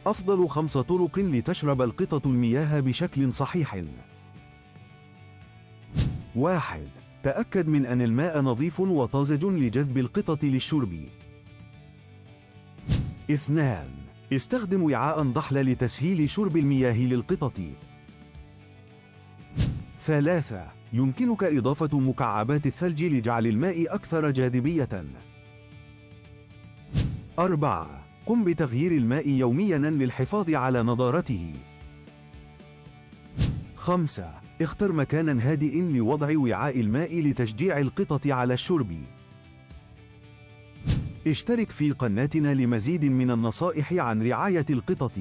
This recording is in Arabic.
أفضل 5 طرق لتشرب القطط المياه بشكل صحيح. 1. تأكد من أن الماء نظيف وطازج لجذب القطط للشرب. 2. استخدم وعاء ضحل لتسهيل شرب المياه للقطط. 3. يمكنك إضافة مكعبات الثلج لجعل الماء أكثر جاذبية. 4. قم بتغيير الماء يومياً للحفاظ على نضارته. 5. اختر مكاناً هادئ لوضع وعاء الماء لتشجيع القطط على الشرب. اشترك في قناتنا لمزيد من النصائح عن رعاية القطط.